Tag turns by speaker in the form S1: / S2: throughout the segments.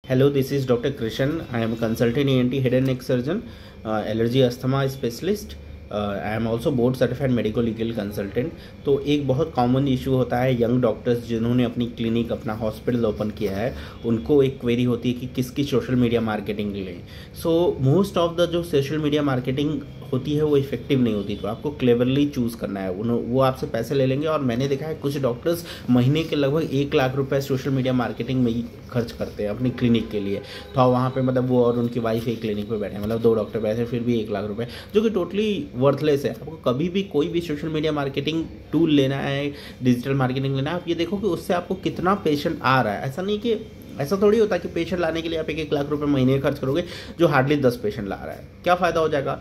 S1: Hello, this is Dr. Krishan. I am a consultant ENT head and neck surgeon, allergy asthma specialist. I am also board certified medico legal consultant. तो एक बहुत common issue होता है young doctors जिन्होंने अपनी clinic अपना hospital open किया है, उनको एक क्वेरी होती है कि किसकी सोशल मीडिया मार्केटिंग लें। सो मोस्ट ऑफ द जो सोशल मीडिया मार्केटिंग होती है वो इफेक्टिव नहीं होती, तो आपको क्लेवरली चूज़ करना है। वो आपसे पैसे ले लेंगे और मैंने देखा है कुछ डॉक्टर्स महीने के लगभग 1 लाख रुपए सोशल मीडिया मार्केटिंग में ही खर्च करते हैं अपनी क्लिनिक के लिए। तो वहाँ पे मतलब वो और उनकी वाइफ एक क्लिनिक पे बैठे हैं, मतलब 2 डॉक्टर बैठे फिर भी 1 लाख रुपए, जो कि टोटली वर्थलेस है। आपको कभी भी कोई भी सोशल मीडिया मार्केटिंग टूल लेना है, डिजिटल मार्केटिंग लेना है, आप ये देखो कि उससे आपको कितना पेशेंट आ रहा है। ऐसा थोड़ी होता कि पेशेंट लाने के लिए आप 1 लाख रुपए महीने खर्च करोगे जो हार्डली 10 पेशेंट ला रहा है, क्या फ़ायदा हो जाएगा।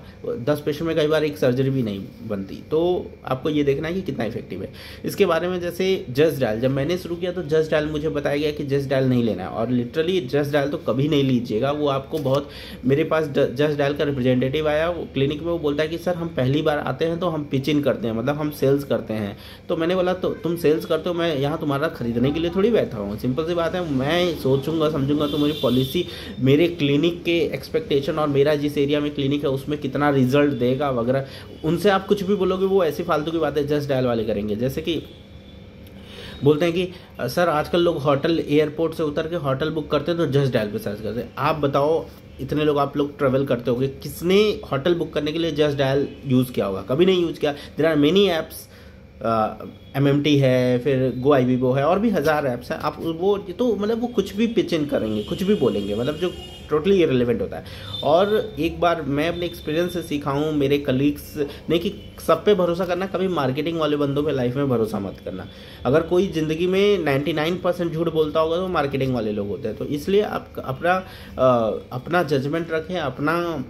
S1: 10 पेशेंट में कई बार एक सर्जरी भी नहीं बनती। तो आपको ये देखना है कि कितना इफेक्टिव है। इसके बारे में जैसे जस्ट डायल, जब मैंने शुरू किया तो जस्ट डायल मुझे बताया गया कि जस्ट डायल नहीं लेना है, और लिटरली जस्ट डायल तो कभी नहीं लीजिएगा। वो आपको बहुत, मेरे पास जस्ट डायल का रिप्रेजेंटेटिव आया वो क्लिनिक में, वो बोलता है कि सर हम पहली बार आते हैं तो हम पिच इन करते हैं, मतलब हम सेल्स करते हैं। तो मैंने बोला तो तुम सेल्स करते हो, मैं यहाँ तुम्हारा खरीदने के लिए थोड़ी बैठा हूँ। सिंपल सी बात है, मैं सोचूंगा समझूंगा तो मेरी पॉलिसी मेरे क्लिनिक के एक्सपेक्टेशन और मेरा जिस एरिया में क्लिनिक है उसमें कितना रिजल्ट देगा वगैरह, उनसे आप कुछ भी बोलोगे वो ऐसी फालतू की बातें जस्ट डायल वाले करेंगे। जैसे कि बोलते हैं कि सर आजकल लोग होटल एयरपोर्ट से उतर के होटल बुक करते हैं तो जस्ट डायल पे सर्च करते हैं। आप बताओ, इतने लोग आप लोग ट्रेवल करते होंगे, किसने होटल बुक करने के लिए जस्ट डायल यूज़ किया होगा? कभी नहीं यूज़ किया। There are many apps, MMT है, फिर गो IBIBO है, और भी 1000 ऐप्स हैं। आप वो तो मतलब वो कुछ भी पिच इन करेंगे, कुछ भी बोलेंगे, मतलब जो टोटली इरेलेवेंट होता है। और एक बार मैं अपने एक्सपीरियंस से सीखा हूँ, मेरे कलीग्स ने, कि सब पे भरोसा करना, कभी मार्केटिंग वाले बंदों पे लाइफ में भरोसा मत करना। अगर कोई ज़िंदगी में 99% झूठ बोलता होगा तो मार्केटिंग वाले लोग होते हैं। तो इसलिए आप अपना जजमेंट रखें, अपना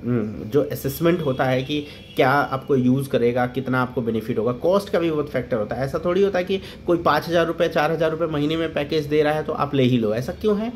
S1: जो असेसमेंट होता है कि क्या आपको यूज़ करेगा, कितना आपको बेनिफिट होगा। कॉस्ट का भी बहुत फैक्टर होता है। ऐसा थोड़ी होता है कि कोई 5000 रुपये 4000 रुपये महीने में पैकेज दे रहा है तो आप ले ही लो, ऐसा क्यों है?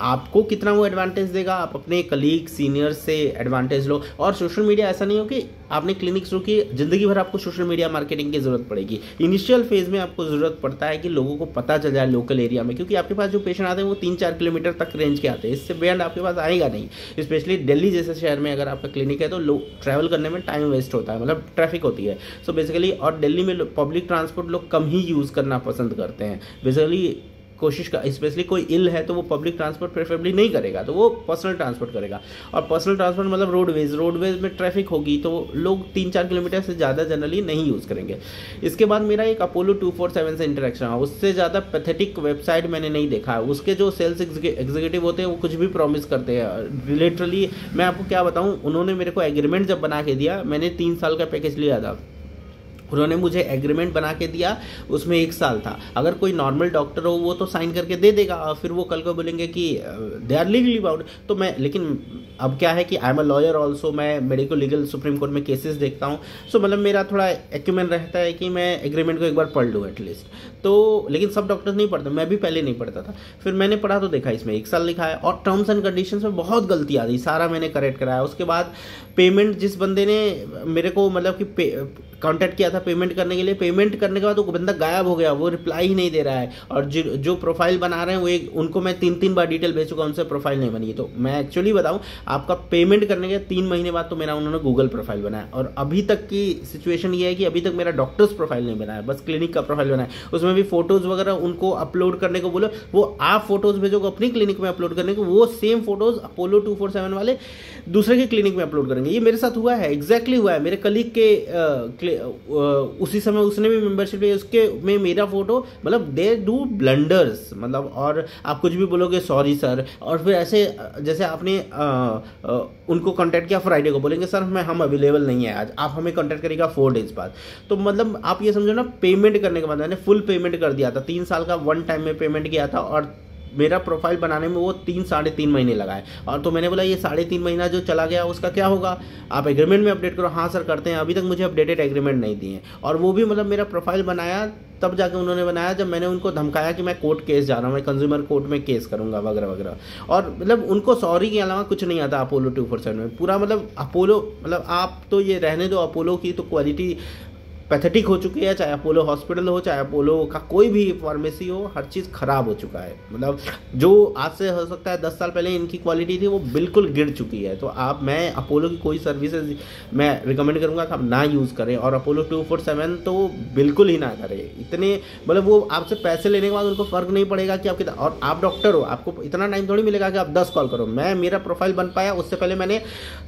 S1: आपको कितना वो एडवांटेज देगा, आप अपने कलीग सीनियर से एडवांटेज लो। और सोशल मीडिया ऐसा नहीं हो कि आपने क्लिनिक शुरू की, ज़िंदगी भर आपको सोशल मीडिया मार्केटिंग की ज़रूरत पड़ेगी। इनिशियल फेज़ में आपको ज़रूरत पड़ता है कि लोगों को पता चल जाए लोकल एरिया में, क्योंकि आपके पास जो पेशेंट आते हैं वो 3-4 किलोमीटर तक रेंज के आते हैं, इससे बियॉन्ड आपके पास आएगा नहीं। स्पेशली दिल्ली जैसे शहर में अगर आपका क्लिनिक है तो लोग ट्रैवल करने में टाइम वेस्ट होता है, मतलब ट्रैफिक होती है। सो बेसिकली, और दिल्ली में पब्लिक ट्रांसपोर्ट लोग कम ही यूज़ करना पसंद करते हैं। बेसिकली कोशिश का, स्पेशली कोई इल है तो वो पब्लिक ट्रांसपोर्ट प्रेफरेबली नहीं करेगा, तो वो पर्सनल ट्रांसपोर्ट करेगा। और पर्सनल ट्रांसपोर्ट मतलब रोडवेज में ट्रैफिक होगी तो लोग 3-4 किलोमीटर से ज़्यादा जनरली नहीं यूज़ करेंगे। इसके बाद मेरा एक अपोलो 247 से इंटरेक्शन है, उससे ज़्यादा पैथेटिक वेबसाइट मैंने नहीं देखा है। उसके जो सेल्स एग्जीक्यूटिव होते हैं वो कुछ भी प्रॉमिस करते हैं। लिटरली मैं आपको क्या बताऊँ, उन्होंने मेरे को एग्रीमेंट जब बना के दिया, मैंने 3 साल का पैकेज लिया था, उन्होंने मुझे एग्रीमेंट बना के दिया, उसमें 1 साल था। अगर कोई नॉर्मल डॉक्टर हो वो तो साइन करके दे देगा, और फिर वो कल को बोलेंगे कि दे आर लीगली बाउंड। तो मैं, लेकिन अब क्या है कि I am a lawyer also, मैं मेडिको लीगल सुप्रीम कोर्ट में केसेस देखता हूँ। सो मतलब मेरा थोड़ा एक्यूमेन रहता है कि मैं एग्रीमेंट को एक बार पढ़ लूँ एटलीस्ट। तो लेकिन सब डॉक्टर्स नहीं पढ़ते, मैं भी पहले नहीं पढ़ता था। फिर मैंने पढ़ा तो देखा इसमें 1 साल लिखा है, और टर्म्स एंड कंडीशंस में बहुत गलती आ रही, सारा मैंने करेक्ट कराया। उसके बाद पेमेंट, जिस बंदे ने मेरे को मतलब कि कॉन्टैक्ट किया था पेमेंट करने के लिए, पेमेंट करने के बाद वो बंदा गायब हो गया, वो रिप्लाई ही नहीं दे रहा है। और जो प्रोफाइल बना रहे हैं वो उनको मैं 3-3 बार डिटेल भेज चुका, उनसे प्रोफाइल नहीं बनी। तो मैं एक्चुअली बताऊं, आपका पेमेंट करने के 3 महीने बाद तो मेरा उन्होंने गूगल प्रोफाइल बनाया, और अभी तक की सिचुएशन ये है कि अभी तक मेरा डॉक्टर्स प्रोफाइल नहीं बनाया, बस क्लिनिक का प्रोफाइल बनाया। उसमें भी फोटोज़ वगैरह उनको अपलोड करने को बोलो, वो आप फोटोज़ भेजोगे अपनी क्लिनिक में अपलोड करने को, वो सेम फोटोज़ अपोलो 247 वाले दूसरे की क्लिनिक में अपलोड करेंगे। ये मेरे साथ हुआ है, एग्जैक्टली हुआ है। मेरे कलीग के उसी समय उसने भी मेंबरशिप ली, उसके में मेरा फोटो, मतलब दे डू ब्लंडर्स, मतलब। और आप कुछ भी बोलोगे सॉरी सर, और फिर ऐसे जैसे आपने उनको कांटेक्ट किया फ्राइडे को, बोलेंगे सर हम अवेलेबल नहीं है आज, आप हमें कांटेक्ट करिएगा 4 डेज बाद। तो मतलब आप ये समझो ना, पेमेंट करने के बाद मैंने फुल पेमेंट कर दिया था, 3 साल का 1 टाइम में पेमेंट किया था, और मेरा प्रोफाइल बनाने में वो 3-3.5 महीने लगाए। और तो मैंने बोला ये 3.5 महीना जो चला गया उसका क्या होगा, आप एग्रीमेंट में अपडेट करो। हाँ सर करते हैं, अभी तक मुझे अपडेटेड एग्रीमेंट नहीं दिए। और वो भी मतलब मेरा प्रोफाइल बनाया तब जाके उन्होंने बनाया जब मैंने उनको धमकाया कि मैं कोर्ट केस जा रहा हूँ, मैं कंज्यूमर कोर्ट में केस करूँगा वगैरह वगैरह। और मतलब उनको सॉरी के अलावा कुछ नहीं आता अपोलो 247 में पूरा। मतलब अपोलो, मतलब आप तो ये रहने दो, अपोलो की तो क्वालिटी पैथेटिक हो चुकी है, चाहे अपोलो हॉस्पिटल हो, चाहे अपोलो का कोई भी फार्मेसी हो, हर चीज़ ख़राब हो चुका है। मतलब जो आज से हो सकता है 10 साल पहले इनकी क्वालिटी थी वो बिल्कुल गिर चुकी है। तो मैं अपोलो की कोई सर्विसेज मैं रिकमेंड करूँगा कि आप ना यूज़ करें, और अपोलो 24/7 तो बिल्कुल ही ना करें। इतने मतलब वो आपसे पैसे लेने के बाद उनको फ़र्क नहीं पड़ेगा कि आप कितना, और आप डॉक्टर हो, आपको इतना टाइम थोड़ी मिलेगा कि आप 10 कॉल करो। मेरा प्रोफाइल बन पाया उससे पहले मैंने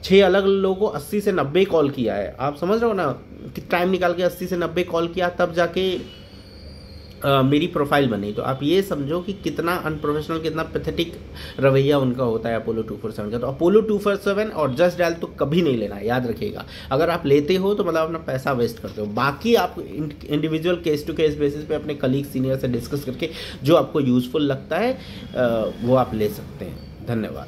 S1: 6 अलग लोगों को 80 से 90 कॉल किया है। आप समझ रहे हो ना कि टाइम निकाल के 80 से 90 कॉल किया तब जाके मेरी प्रोफाइल बनी। तो आप ये समझो कि कितना अनप्रोफेशनल, कितना पैथेटिक रवैया उनका होता है अपोलो 24/7 का। तो अपोलो 24/7 और जस्ट डायल तो कभी नहीं लेना, याद रखिएगा। अगर आप लेते हो तो मतलब अपना पैसा वेस्ट करते हो। बाकी आप individual case to case basis पे अपने कलीग सीनियर से डिस्कस करके जो आपको यूज़फुल लगता है वो आप ले सकते हैं। धन्यवाद।